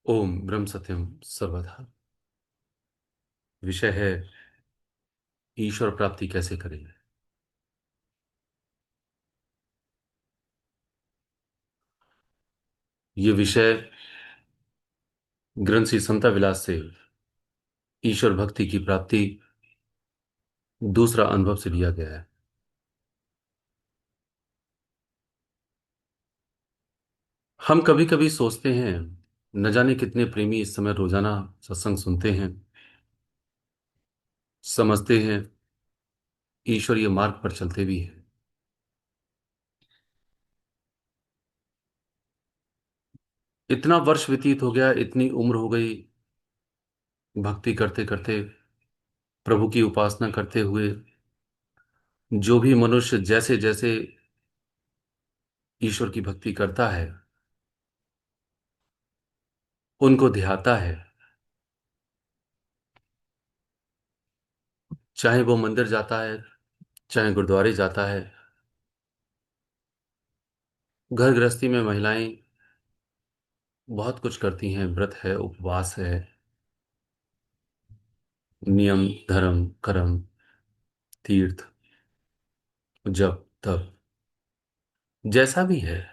ओम ब्रह्म सत्यम सर्वधा। विषय है ईश्वर प्राप्ति कैसे करें। ये विषय ग्रंथ श्री समता विलास से ईश्वर भक्ति की प्राप्ति दूसरा अनुभव से लिया गया है। हम कभी कभी सोचते हैं, न जाने कितने प्रेमी इस समय रोजाना सत्संग सुनते हैं, समझते हैं, ईश्वरीय मार्ग पर चलते भी हैं। इतना वर्ष व्यतीत हो गया, इतनी उम्र हो गई भक्ति करते करते, प्रभु की उपासना करते हुए। जो भी मनुष्य जैसे जैसे ईश्वर की भक्ति करता है, उनको ध्याता है, चाहे वो मंदिर जाता है, चाहे गुरुद्वारे जाता है, घर गृहस्थी में महिलाएं बहुत कुछ करती हैं, व्रत है, उपवास है, नियम धर्म कर्म, तीर्थ, जप तप, जैसा भी है।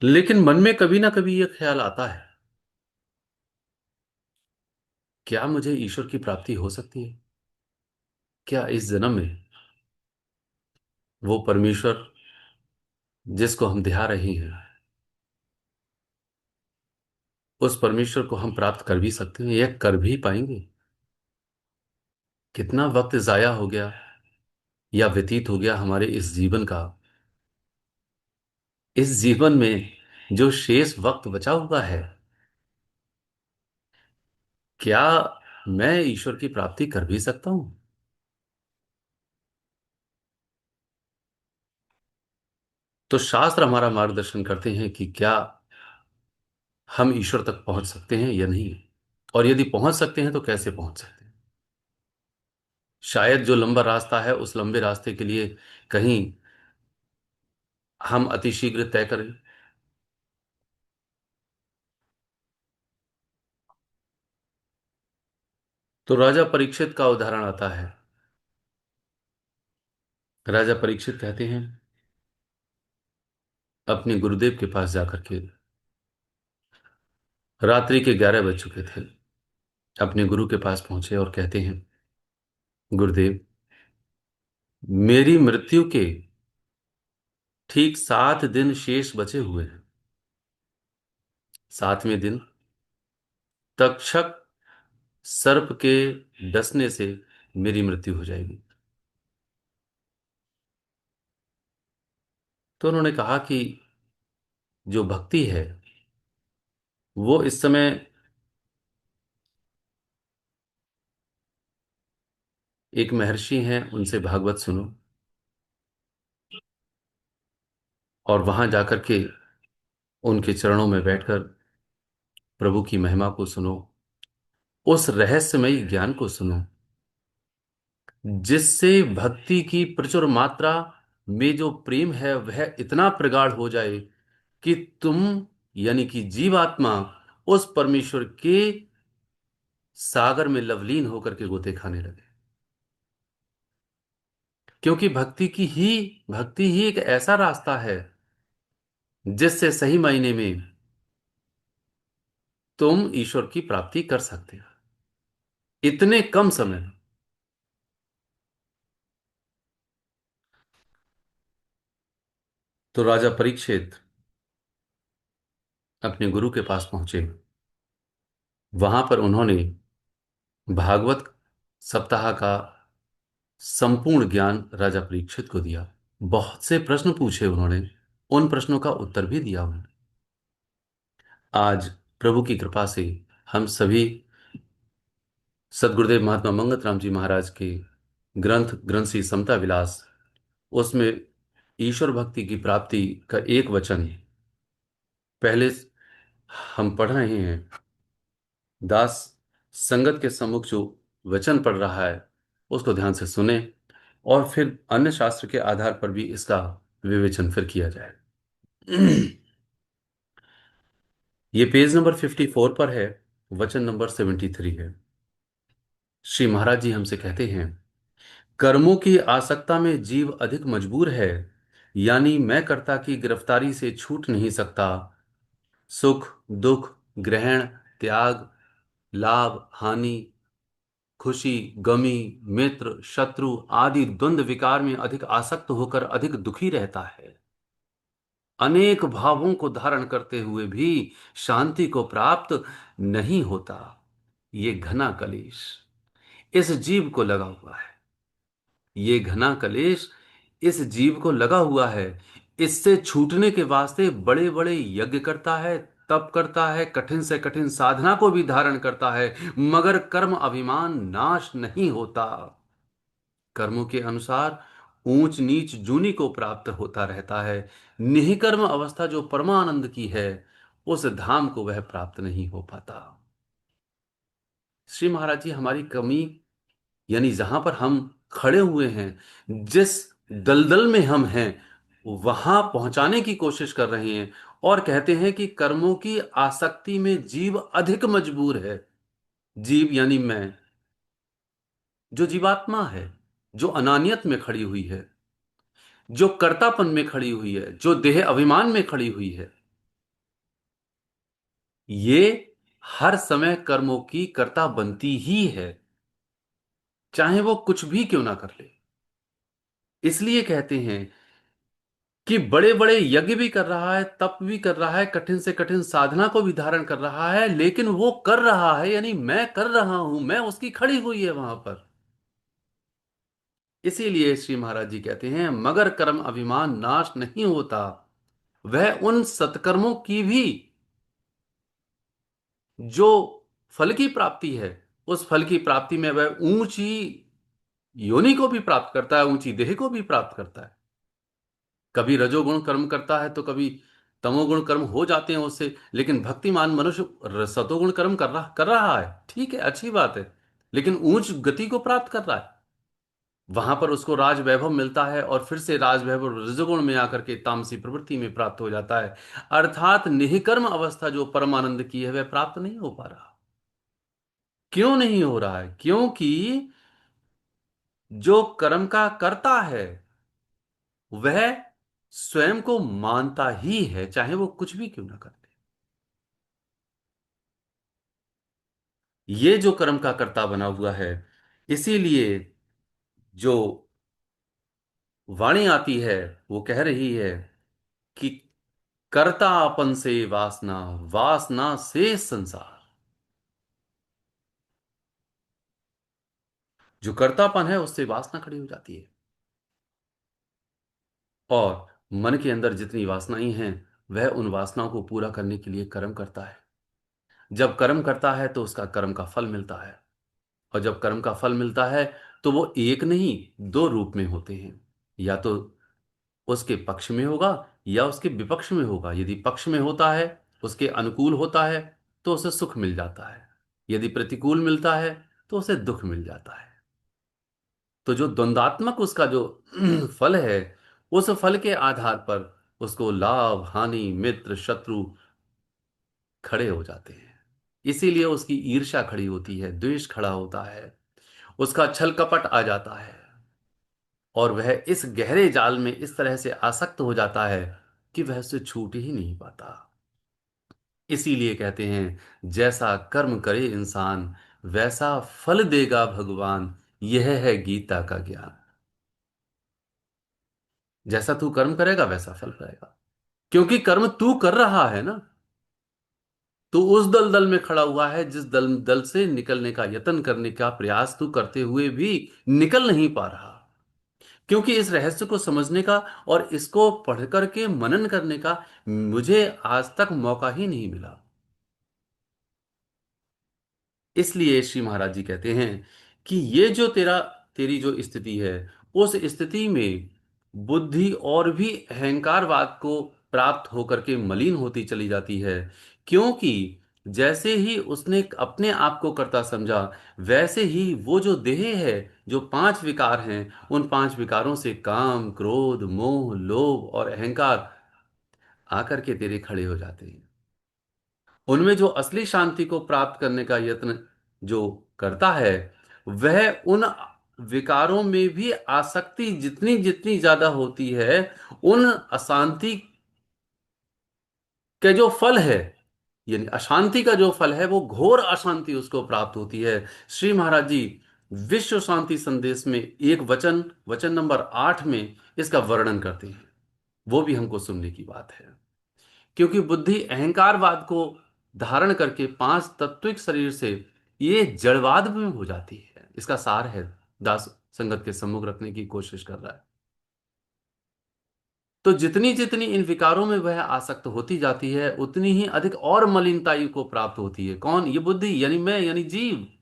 लेकिन मन में कभी ना कभी यह ख्याल आता है, क्या मुझे ईश्वर की प्राप्ति हो सकती है? क्या इस जन्म में वो परमेश्वर जिसको हम ध्या रहे हैं, उस परमेश्वर को हम प्राप्त कर भी सकते हैं, या कर भी पाएंगे? कितना वक्त जाया हो गया या व्यतीत हो गया हमारे इस जीवन का। इस जीवन में जो शेष वक्त बचा हुआ है, क्या मैं ईश्वर की प्राप्ति कर भी सकता हूं? तो शास्त्र हमारा मार्गदर्शन करते हैं कि क्या हम ईश्वर तक पहुंच सकते हैं या नहीं, और यदि पहुंच सकते हैं तो कैसे पहुंच सकते हैं। शायद जो लंबा रास्ता है, उस लंबे रास्ते के लिए कहीं हम अतिशीघ्र तय करें। तो राजा परीक्षित का उदाहरण आता है। राजा परीक्षित कहते हैं, अपने गुरुदेव के पास जाकर के, रात्रि के 11 बज चुके थे, अपने गुरु के पास पहुंचे और कहते हैं, गुरुदेव, मेरी मृत्यु के ठीक 7 दिन शेष बचे हुए हैं। 7वें दिन तक्षक सर्प के डसने से मेरी मृत्यु हो जाएगी। तो उन्होंने कहा कि जो भक्ति है, वो इस समय एक महर्षि हैं, उनसे भागवत सुनो, और वहां जाकर के उनके चरणों में बैठकर प्रभु की महिमा को सुनो, उस रहस्यमयी ज्ञान को सुनो, जिससे भक्ति की प्रचुर मात्रा में जो प्रेम है वह इतना प्रगाढ़ हो जाए कि तुम, यानी कि जीवात्मा, उस परमेश्वर के सागर में लवलीन होकर के गोते खाने लगे। क्योंकि भक्ति ही एक ऐसा रास्ता है जिससे सही मायने में तुम ईश्वर की प्राप्ति कर सकते हो इतने कम समय में। तो राजा परीक्षित अपने गुरु के पास पहुंचे। वहां पर उन्होंने भागवत सप्ताह का संपूर्ण ज्ञान राजा परीक्षित को दिया। बहुत से प्रश्न पूछे उन्होंने, उन प्रश्नों का उत्तर भी दिया उन्होंने। आज प्रभु की कृपा से हम सभी सदगुरुदेव महात्मा मंगत राम जी महाराज के ग्रंथ ग्रंथ श्री समता विलास, उसमें ईश्वर भक्ति की प्राप्ति का एक वचन पहले हम पढ़ रहे हैं। दास संगत के सम्मुख जो वचन पढ़ रहा है, उसको ध्यान से सुने, और फिर अन्य शास्त्र के आधार पर भी इसका विवेचन फिर किया जाए। ये पेज नंबर 54 पर है, वचन नंबर 73 है। श्री महाराज जी हमसे कहते हैं, कर्मों की आसक्ता में जीव अधिक मजबूर है, यानी मैं कर्ता की गिरफ्तारी से छूट नहीं सकता। सुख, दुख, ग्रहण, त्याग, लाभ, हानि, खुशी, गमी, मित्र, शत्रु आदि द्वंद्व विकार में अधिक आसक्त होकर अधिक दुखी रहता है। अनेक भावों को धारण करते हुए भी शांति को प्राप्त नहीं होता। ये घना कलेश इस जीव को लगा हुआ है। ये घना कलेश इस जीव को लगा हुआ है। इससे छूटने के वास्ते बड़े बड़े यज्ञ करता है, तप करता है, कठिन से कठिन साधना को भी धारण करता है, मगर कर्म अभिमान नाश नहीं होता। कर्मों के अनुसार ऊंच नीच जूनी को प्राप्त होता रहता है। निहिकर्म अवस्था जो परमानंद की है, उस धाम को वह प्राप्त नहीं हो पाता। श्री महाराज जी हमारी कमी, यानी जहां पर हम खड़े हुए हैं, जिस दलदल में हम हैं, वहां पहुंचाने की कोशिश कर रहे हैं। और कहते हैं कि कर्मों की आसक्ति में जीव अधिक मजबूर है। जीव यानी मैं, जो जीवात्मा है, जो अनानियत में खड़ी हुई है, जो कर्तापन में खड़ी हुई है, जो देह अभिमान में खड़ी हुई है, ये हर समय कर्मों की कर्ता बनती ही है, चाहे वो कुछ भी क्यों ना कर ले। इसलिए कहते हैं कि बड़े बड़े यज्ञ भी कर रहा है, तप भी कर रहा है, कठिन से कठिन साधना को भी धारण कर रहा है, लेकिन वो कर रहा है, यानी मैं कर रहा हूं, मैं उसकी खड़ी हुई है वहां पर। इसीलिए श्री महाराज जी कहते हैं, मगर कर्म अभिमान नाश नहीं होता। वह उन सत्कर्मों की भी जो फल की प्राप्ति है, उस फल की प्राप्ति में वह ऊंची योनि को भी प्राप्त करता है, ऊंची देह को भी प्राप्त करता है। कभी रजोगुण कर्म करता है तो कभी तमोगुण कर्म हो जाते हैं उससे, लेकिन भक्तिमान मनुष्य सतोगुण कर्म कर रहा है, ठीक है, अच्छी बात है, लेकिन उच्च गति को प्राप्त कर रहा है। वहां पर उसको राज वैभव मिलता है और फिर से राज वैभव रजोगुण में आकर के तामसी प्रवृत्ति में प्राप्त हो जाता है। अर्थात निहिकर्म अवस्था जो परमानंद की है, वह प्राप्त नहीं हो पा रहा। क्यों नहीं हो रहा है? क्योंकि जो कर्म का करता है, वह स्वयं को मानता ही है, चाहे वो कुछ भी क्यों ना करे। ये जो कर्म का कर्ता बना हुआ है, इसीलिए जो वाणी आती है, वो कह रही है कि कर्तापन से वासना, वासना से संसार। जो कर्तापन है, उससे वासना खड़ी हो जाती है। और मन के अंदर जितनी वासनाएं हैं, वह उन वासनाओं को पूरा करने के लिए कर्म करता है। जब कर्म करता है तो उसका कर्म का फल मिलता है। और जब कर्म का फल मिलता है, तो वो एक नहीं, दो रूप में होते हैं। या तो उसके पक्ष में होगा, या उसके विपक्ष में होगा। यदि पक्ष में होता है, उसके अनुकूल होता है, तो उसे सुख मिल जाता है। यदि प्रतिकूल मिलता है, तो उसे दुख मिल जाता है। तो जो द्वंद्वात्मक उसका जो फल है, उस फल के आधार पर उसको लाभ, हानि, मित्र, शत्रु खड़े हो जाते हैं। इसीलिए उसकी ईर्ष्या खड़ी होती है, द्वेष खड़ा होता है, उसका छल कपट आ जाता है, और वह इस गहरे जाल में इस तरह से आसक्त हो जाता है कि वह उससे छूट ही नहीं पाता। इसीलिए कहते हैं, जैसा कर्म करे इंसान, वैसा फल देगा भगवान। यह है गीता का ज्ञान। जैसा तू कर्म करेगा, वैसा फल पाएगा। क्योंकि कर्म तू कर रहा है ना। तू उस दलदल में खड़ा हुआ है, जिस दल दल से निकलने का यत्न करने का प्रयास तू करते हुए भी निकल नहीं पा रहा। क्योंकि इस रहस्य को समझने का और इसको पढ़ करके मनन करने का मुझे आज तक मौका ही नहीं मिला। इसलिए श्री महाराज जी कहते हैं कि ये जो तेरी जो स्थिति है, उस स्थिति में बुद्धि और भी अहंकारवाद को प्राप्त होकर के मलिन होती चली जाती है। क्योंकि जैसे ही उसने अपने आप को कर्ता समझा, वैसे ही वो जो देह है, जो पांच विकार हैं, उन पांच विकारों से काम, क्रोध, मोह, लोभ और अहंकार आकर के तेरे खड़े हो जाते हैं। उनमें जो असली शांति को प्राप्त करने का यत्न जो करता है, वह उन विकारों में भी आसक्ति जितनी जितनी ज्यादा होती है, उन अशांति के जो फल है, यानी अशांति का जो फल है, वो घोर अशांति उसको प्राप्त होती है। श्री महाराज जी विश्व शांति संदेश में एक वचन, वचन नंबर 8 में इसका वर्णन करते हैं। वो भी हमको सुनने की बात है। क्योंकि बुद्धि अहंकारवाद को धारण करके पांच तत्विक शरीर से ये जड़वाद में हो जाती है। इसका सार है, दास संगत के सम्मुख रखने की कोशिश कर रहा है। तो जितनी जितनी इन विकारों में वह आसक्त होती जाती है, उतनी ही अधिक और मलिनताई को प्राप्त होती है। कौन? ये बुद्धि, यानी मैं, यानी जीव।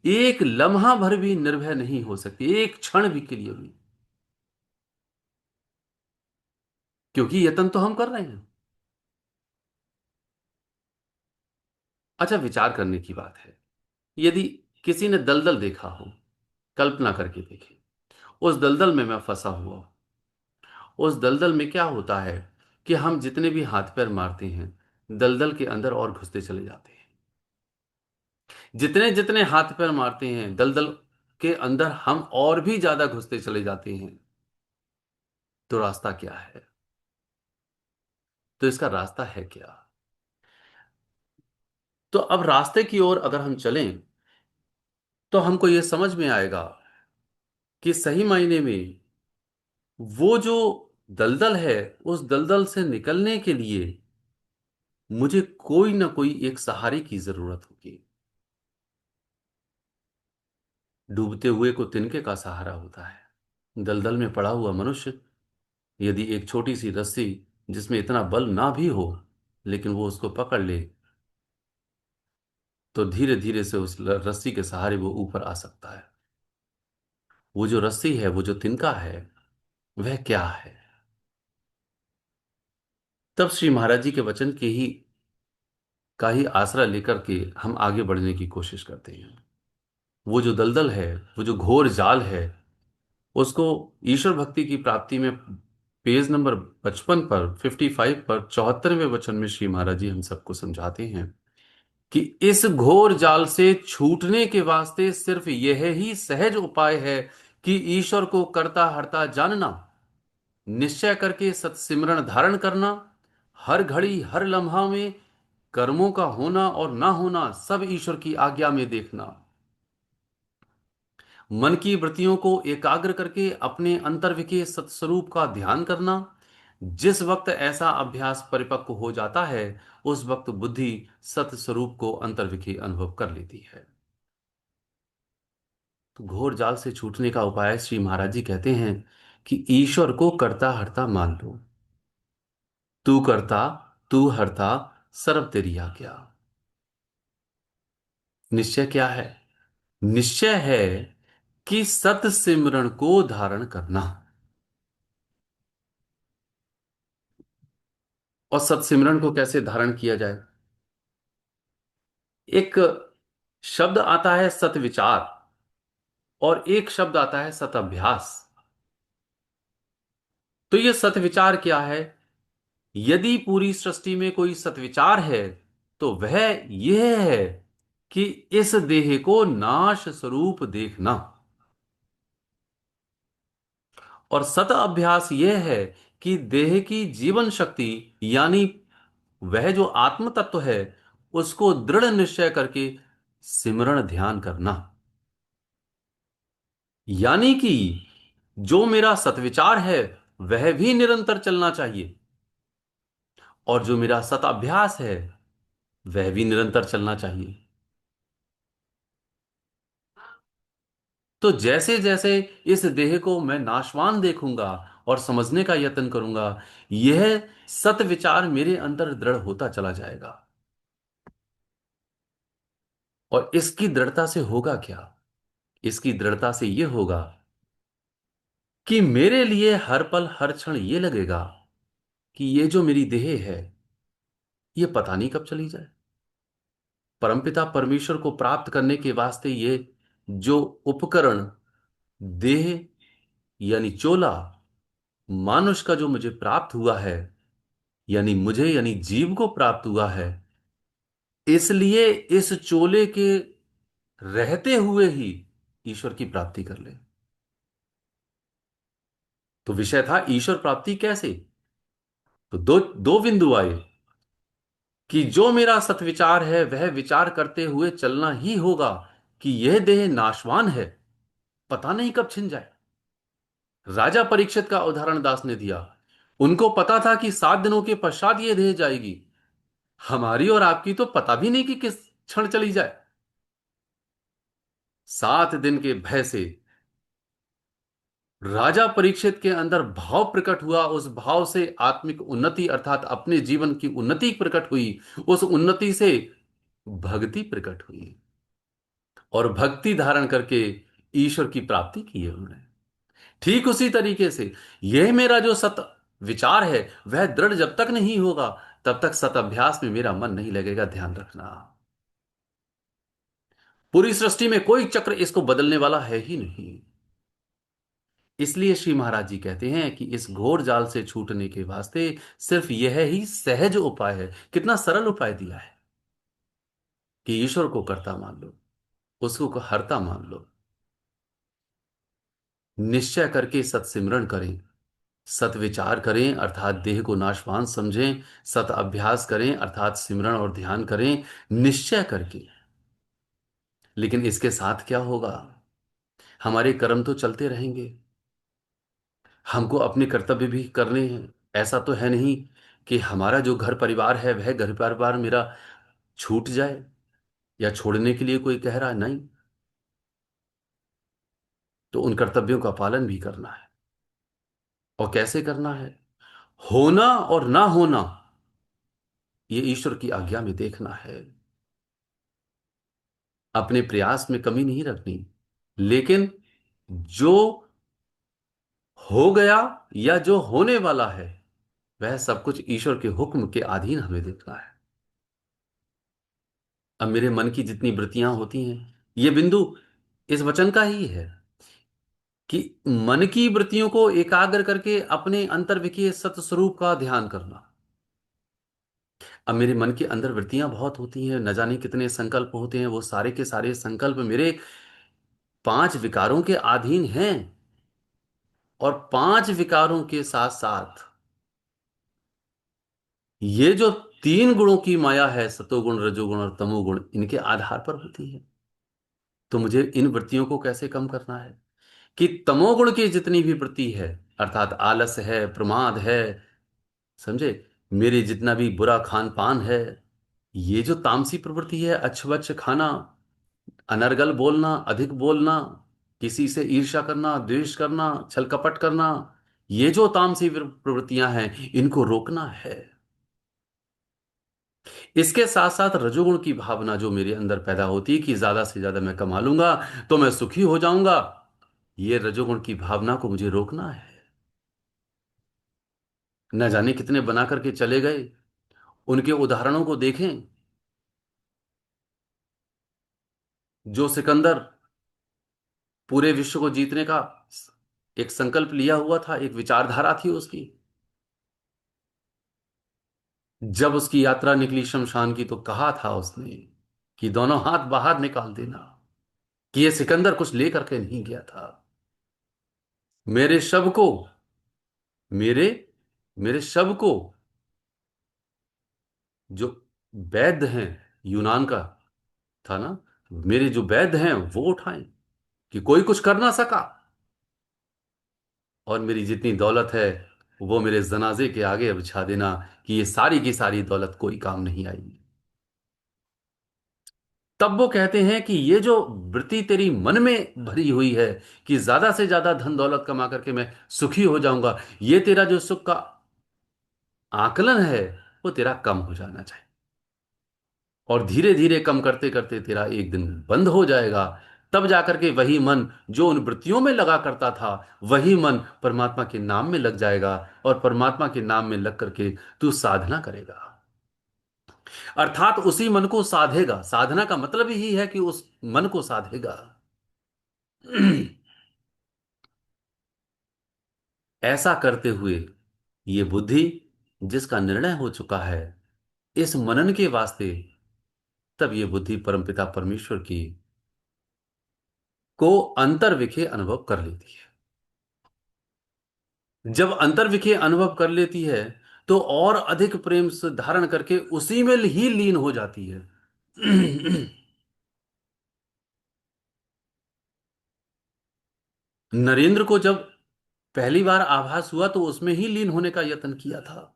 एक लम्हा भर भी निर्भय नहीं हो सकती, एक क्षण भी के लिए भी। क्योंकि यत्न तो हम कर रहे हैं। अच्छा, विचार करने की बात है। यदि किसी ने दलदल देखा हो, कल्पना करके देखें, उस दलदल में मैं फंसा हुआ हूं। उस दलदल में क्या होता है कि हम जितने भी हाथ पैर मारते हैं, दलदल के अंदर और घुसते चले जाते हैं। जितने जितने हाथ पैर मारते हैं, दलदल के अंदर हम और भी ज्यादा घुसते चले जाते हैं। तो रास्ता क्या है? तो इसका रास्ता है क्या? तो अब रास्ते की ओर अगर हम चलें, तो हमको यह समझ में आएगा कि सही मायने में वो जो दलदल है, उस दलदल से निकलने के लिए मुझे कोई ना कोई एक सहारे की जरूरत होगी। डूबते हुए को तिनके का सहारा होता है। दलदल में पड़ा हुआ मनुष्य यदि एक छोटी सी रस्सी, जिसमें इतना बल ना भी हो, लेकिन वो उसको पकड़ ले, तो धीरे धीरे से उस रस्सी के सहारे वो ऊपर आ सकता है। वो जो रस्सी है, वो जो तिनका है, वह क्या है? तब श्री महाराज जी के वचन के ही का ही आसरा लेकर के हम आगे बढ़ने की कोशिश करते हैं। वो जो दलदल है, वो जो घोर जाल है, उसको ईश्वर भक्ति की प्राप्ति में पेज नंबर 55 पर, 55 पर 74वें वचन में श्री महाराज जी हम सबको समझाते हैं कि इस घोर जाल से छूटने के वास्ते सिर्फ यह ही सहज उपाय है कि ईश्वर को कर्ता हर्ता जानना, निश्चय करके सत्सिमरण धारण करना, हर घड़ी हर लम्हा में कर्मों का होना और ना होना सब ईश्वर की आज्ञा में देखना, मन की वृत्तियों को एकाग्र करके अपने अंतर्विके सत्स्वरूप का ध्यान करना। जिस वक्त ऐसा अभ्यास परिपक्व हो जाता है, उस वक्त बुद्धि सत्स्वरूप को अंतर्विके अनुभव कर लेती है। तो घोर जाल से छूटने का उपाय श्री महाराज जी कहते हैं कि ईश्वर को कर्ता हर्ता मान लो। तू कर्ता, तू हर्ता, सर्व तेरी आज्ञा। निश्चय क्या है? निश्चय है कि सत सिमरण को धारण करना। और सत्सिमरन को कैसे धारण किया जाए? एक शब्द आता है सत विचार, और एक शब्द आता है सत अभ्यास। तो ये सत विचार क्या है? यदि पूरी सृष्टि में कोई सत्विचार है, तो वह यह है कि इस देह को नाश स्वरूप देखना। और सत अभ्यास यह है कि देह की जीवन शक्ति, यानी वह जो आत्म तत्व है, उसको दृढ़ निश्चय करके सिमरण ध्यान करना। यानी कि जो मेरा सत्विचार है, वह भी निरंतर चलना चाहिए, और जो मेरा सत अभ्यास है, वह भी निरंतर चलना चाहिए। तो जैसे जैसे इस देह को मैं नाशवान देखूंगा और समझने का यत्न करूंगा, यह सत विचार मेरे अंदर दृढ़ होता चला जाएगा। और इसकी दृढ़ता से होगा क्या? इसकी दृढ़ता से यह होगा कि मेरे लिए हर पल हर क्षण यह लगेगा कि ये जो मेरी देह है, ये पता नहीं कब चली जाए। परमपिता परमेश्वर को प्राप्त करने के वास्ते ये जो उपकरण, देह यानी चोला, मानुष का जो मुझे प्राप्त हुआ है, यानी मुझे, यानी जीव को प्राप्त हुआ है, इसलिए इस चोले के रहते हुए ही ईश्वर की प्राप्ति कर ले। तो विषय था ईश्वर प्राप्ति कैसे। तो दो दो बिंदु आए कि जो मेरा सत्विचार है वह विचार करते हुए चलना ही होगा कि यह देह नाशवान है, पता नहीं कब छिन जाए। राजा परीक्षित का उदाहरण दास ने दिया। उनको पता था कि 7 दिनों के पश्चात यह देह जाएगी। हमारी और आपकी तो पता भी नहीं कि किस क्षण चली जाए। 7 दिन के भय से राजा परीक्षित के अंदर भाव प्रकट हुआ। उस भाव से आत्मिक उन्नति अर्थात अपने जीवन की उन्नति प्रकट हुई। उस उन्नति से भक्ति प्रकट हुई और भक्ति धारण करके ईश्वर की प्राप्ति की है उन्होंने। ठीक उसी तरीके से यह मेरा जो सत विचार है वह दृढ़ जब तक नहीं होगा तब तक सत अभ्यास में मेरा मन नहीं लगेगा। ध्यान रखना, पूरी सृष्टि में कोई चक्र इसको बदलने वाला है ही नहीं। इसलिए श्री महाराज जी कहते हैं कि इस घोर जाल से छूटने के वास्ते सिर्फ यह ही सहज उपाय है। कितना सरल उपाय दिया है कि ईश्वर को कर्ता मान लो, उसको हर्ता मान लो, निश्चय करके सत्सिमरण करें, सत विचार करें अर्थात देह को नाशवान समझें, सत अभ्यास करें अर्थात सिमरण और ध्यान करें निश्चय करके। लेकिन इसके साथ क्या होगा, हमारे कर्म तो चलते रहेंगे, हमको अपने कर्तव्य भी करने हैं। ऐसा तो है नहीं कि हमारा जो घर परिवार है वह घर परिवार मेरा छूट जाए या छोड़ने के लिए कोई कह रहा है, नहीं। तो उन कर्तव्यों का पालन भी करना है। और कैसे करना है, होना और ना होना ये ईश्वर की आज्ञा में देखना है। अपने प्रयास में कमी नहीं रखनी, लेकिन जो हो गया या जो होने वाला है वह सब कुछ ईश्वर के हुक्म के अधीन हमें देखना है। अब मेरे मन की जितनी वृत्तियां होती हैं, ये बिंदु इस वचन का ही है कि मन की वृत्तियों को एकाग्र करके अपने अंतर्विकीय सत्य स्वरूप का ध्यान करना। अब मेरे मन के अंदर वृत्तियां बहुत होती हैं, न जाने कितने संकल्प होते हैं, वो सारे के सारे संकल्प मेरे 5 विकारों के अधीन हैं। और 5 विकारों के साथ साथ ये जो 3 गुणों की माया है, सतोगुण रजोगुण और तमोगुण, इनके आधार पर होती है। तो मुझे इन वृत्तियों को कैसे कम करना है कि तमोगुण की जितनी भी वृत्ति है अर्थात आलस है, प्रमाद है, समझे, मेरे जितना भी बुरा खान पान है, ये जो तामसी प्रवृत्ति है, अच्छवच्छ खाना, अनर्गल बोलना, अधिक बोलना, किसी से ईर्ष्या करना, द्वेष करना, छल कपट करना, ये जो तामसी प्रवृत्तियां हैं इनको रोकना है। इसके साथ साथ रजोगुण की भावना जो मेरे अंदर पैदा होती है कि ज्यादा से ज्यादा मैं कमा लूंगा तो मैं सुखी हो जाऊंगा, ये रजोगुण की भावना को मुझे रोकना है। न जाने कितने बना करके चले गए, उनके उदाहरणों को देखें। जो सिकंदर पूरे विश्व को जीतने का एक संकल्प लिया हुआ था, एक विचारधारा थी उसकी, जब उसकी यात्रा निकली शमशान की तो कहा था उसने कि दोनों हाथ बाहर निकाल देना, कि ये सिकंदर कुछ लेकर के नहीं गया था। मेरे शव को, मेरे मेरे शव को जो वैद्य हैं, यूनान का था ना, मेरे जो वैद्य हैं वो उठाएं, कि कोई कुछ कर ना सका। और मेरी जितनी दौलत है वो मेरे जनाजे के आगे बिछा देना, कि ये सारी की सारी दौलत कोई काम नहीं आई। तब वो कहते हैं कि ये जो वृत्ति तेरी मन में भरी हुई है कि ज्यादा से ज्यादा धन दौलत कमा करके मैं सुखी हो जाऊंगा, ये तेरा जो सुख का आकलन है वो तेरा कम हो जाना चाहिए। और धीरे धीरे कम करते करते तेरा एक दिन बंद हो जाएगा। तब जाकर के वही मन जो उन वृत्तियों में लगा करता था, वही मन परमात्मा के नाम में लग जाएगा। और परमात्मा के नाम में लग करके तू साधना करेगा, अर्थात उसी मन को साधेगा। साधना का मतलब ही है कि उस मन को साधेगा। ऐसा करते हुए ये बुद्धि जिसका निर्णय हो चुका है इस मनन के वास्ते, तब ये बुद्धि परमपिता परमेश्वर की को अंतर्विखे अनुभव कर लेती है। जब अंतर्विखे अनुभव कर लेती है तो और अधिक प्रेम से धारण करके उसी में ही लीन हो जाती है। नरेंद्र को जब पहली बार आभास हुआ तो उसमें ही लीन होने का यत्न किया था।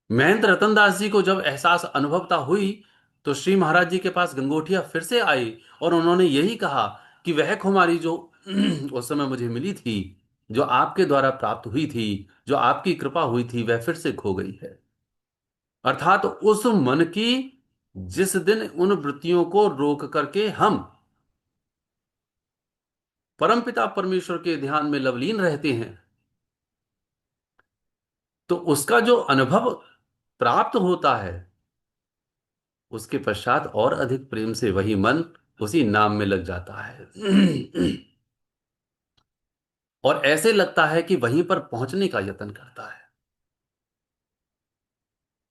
महंत रतन दास जी को जब एहसास अनुभवता हुई तो श्री महाराज जी के पास गंगोटिया फिर से आई और उन्होंने यही कहा कि वह खुमारी जो उस समय मुझे मिली थी, जो आपके द्वारा प्राप्त हुई थी, जो आपकी कृपा हुई थी, वह फिर से खो गई है। अर्थात उस मन की, जिस दिन उन वृत्तियों को रोक करके हम परमपिता परमेश्वर के ध्यान में लवलीन रहते हैं, तो उसका जो अनुभव प्राप्त होता है, उसके पश्चात और अधिक प्रेम से वही मन उसी नाम में लग जाता है। और ऐसे लगता है कि वहीं पर पहुंचने का यत्न करता है।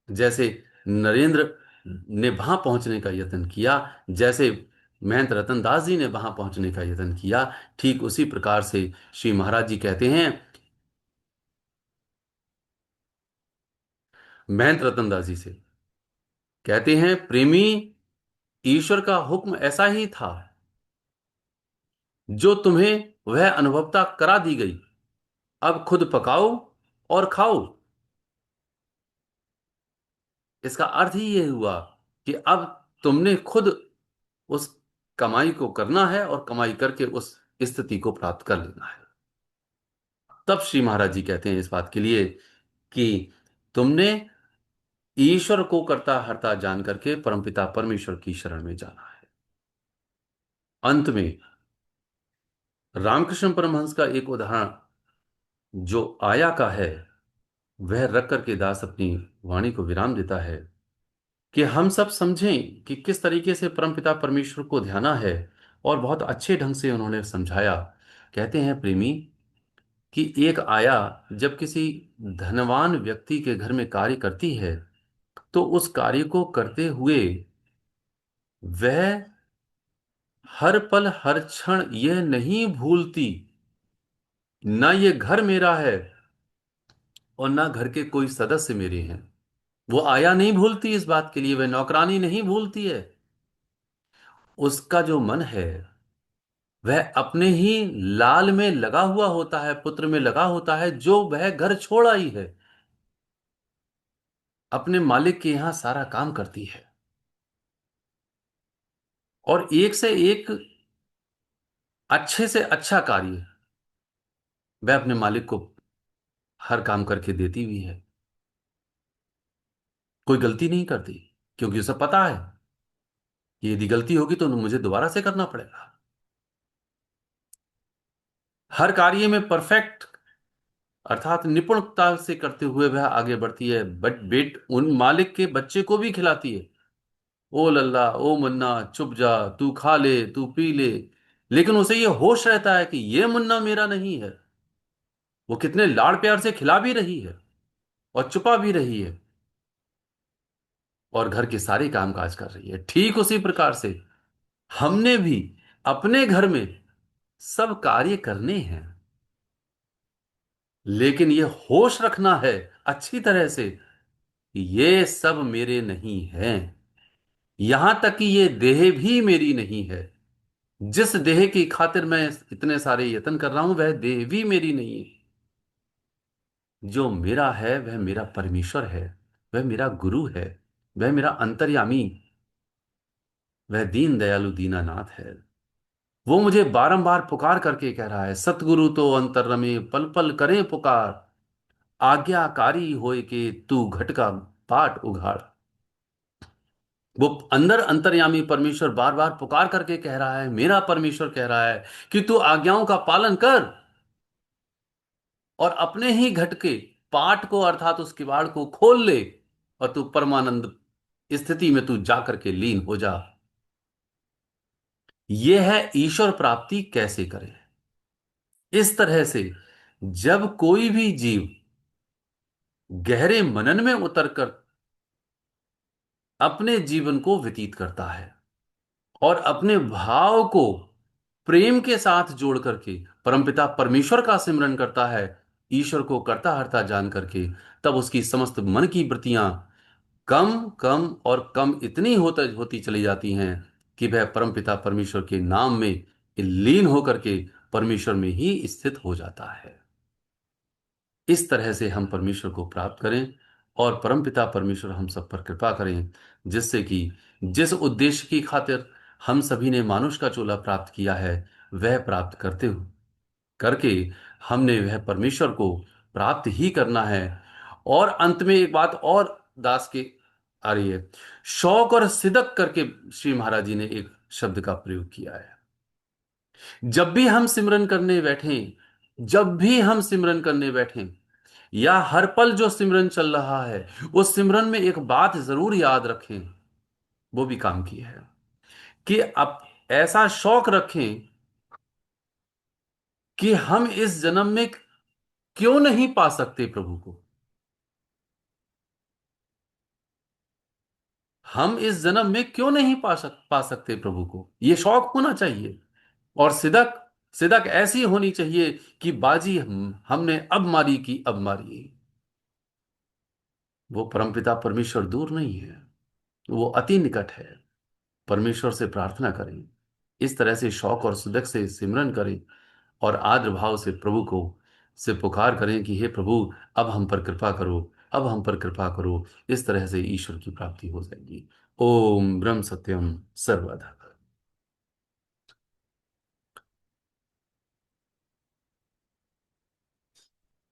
जैसे नरेंद्र ने वहां पहुंचने का यत्न किया, जैसे महंत रतन दास जी ने वहां पहुंचने का यत्न किया, ठीक उसी प्रकार से श्री महाराज जी कहते हैं, महंत रतन दास जी से कहते हैं, प्रेमी, ईश्वर का हुक्म ऐसा ही था, जो तुम्हें वह अनुभवता करा दी गई, अब खुद पकाओ और खाओ। इसका अर्थ ही ये हुआ कि अब तुमने खुद उस कमाई को करना है और कमाई करके उस स्थिति को प्राप्त कर लेना है। तब श्री महाराज जी कहते हैं इस बात के लिए कि तुमने ईश्वर को करता हरता जान करके परमपिता परमेश्वर की शरण में जाना है। अंत में रामकृष्ण परमहंस का एक उदाहरण जो आया का है, वह रख करके दास अपनी वाणी को विराम देता है कि हम सब समझें कि किस तरीके से परमपिता परमेश्वर को ध्याना है। और बहुत अच्छे ढंग से उन्होंने समझाया। कहते हैं प्रेमी कि एक आया जब किसी धनवान व्यक्ति के घर में कार्य करती है, तो उस कार्य को करते हुए वह हर पल हर क्षण यह नहीं भूलती, ना ये घर मेरा है और ना घर के कोई सदस्य मेरे हैं। वो आया नहीं भूलती इस बात के लिए, वह नौकरानी नहीं भूलती है। उसका जो मन है वह अपने ही लाल में लगा हुआ होता है, पुत्र में लगा होता है, जो वह घर छोड़ आई है, अपने मालिक के यहां सारा काम करती है और एक से एक अच्छे से अच्छा कार्य वह अपने मालिक को हर काम करके देती हुई है। कोई गलती नहीं करती, क्योंकि उसे पता है कि यदि गलती होगी तो मुझे दोबारा से करना पड़ेगा। हर कार्य में परफेक्ट अर्थात निपुणता से करते हुए वह आगे बढ़ती है। बट बेट उन मालिक के बच्चे को भी खिलाती है। ओ लल्ला, ओ मुन्ना, चुप जा, तू खा ले, तू पी ले। लेकिन उसे यह होश रहता है कि यह मुन्ना मेरा नहीं है। वो कितने लाड़ प्यार से खिला भी रही है और छुपा भी रही है और घर के सारे कामकाज कर रही है। ठीक उसी प्रकार से हमने भी अपने घर में सब कार्य करने हैं, लेकिन यह होश रखना है अच्छी तरह से कि ये सब मेरे नहीं हैं। यहां तक कि ये देह भी मेरी नहीं है। जिस देह की खातिर मैं इतने सारे यत्न कर रहा हूं, वह देह भी मेरी नहीं है। जो मेरा है वह मेरा परमेश्वर है, वह मेरा गुरु है, वह मेरा अंतर्यामी, वह दीन दयालु दीनानाथ है। वो मुझे बारंबार पुकार करके कह रहा है, सतगुरु तो अंतर रमे पल पल करें पुकार, आज्ञाकारी होए के तू घट का पाट उघाड़। वो अंदर अंतर्यामी परमेश्वर बार बार पुकार करके कह रहा है, मेरा परमेश्वर कह रहा है कि तू आज्ञाओं का पालन कर और अपने ही घट के पाट को अर्थात उस किवाड़ को खोल ले और तू परमानंद स्थिति में तू जाकर के लीन हो जा। यह है ईश्वर प्राप्ति कैसे करें। इस तरह से जब कोई भी जीव गहरे मनन में उतरकर अपने जीवन को व्यतीत करता है और अपने भाव को प्रेम के साथ जोड़ करके परमपिता परमेश्वर का सिमरन करता है, ईश्वर को करता हरता जान करके, तब उसकी समस्त मन की वृत्तियां कम कम और कम इतनी होती चली जाती हैं कि वह परमपिता परमेश्वर के नाम में लीन होकर के परमेश्वर में ही स्थित हो जाता है। इस तरह से हम परमेश्वर को प्राप्त करें और परमपिता परमेश्वर हम सब पर कृपा करें, जिससे कि जिस उद्देश्य की खातिर हम सभी ने मानुष का चोला प्राप्त किया है, वह प्राप्त करते हो करके हमने वह परमेश्वर को प्राप्त ही करना है। और अंत में एक बात और दास के आ रही है, शौक और सिदक करके श्री महाराज जी ने एक शब्द का प्रयोग किया है। जब भी हम सिमरन करने बैठें, जब भी हम सिमरन करने बैठें, या हर पल जो सिमरन चल रहा है, उस सिमरन में एक बात जरूर याद रखें, वो भी काम की है, कि अब ऐसा शौक रखें कि हम इस जन्म में क्यों नहीं पा सकते प्रभु को। हम इस जन्म में क्यों नहीं पा सकते प्रभु को, ये शौक होना चाहिए। और सिदक, सिदक ऐसी होनी चाहिए कि बाजी हमने अब मारी की अब मारी। वो परमपिता परमेश्वर दूर नहीं है, वो अति निकट है। परमेश्वर से प्रार्थना करें, इस तरह से शौक और सिदक से सिमरन करें और आर्द्र भाव से प्रभु को से पुकार करें कि हे प्रभु, अब हम पर कृपा करो, अब हम पर कृपा करो। इस तरह से ईश्वर की प्राप्ति हो जाएगी। ओम ब्रह्म सत्यम सर्वदा।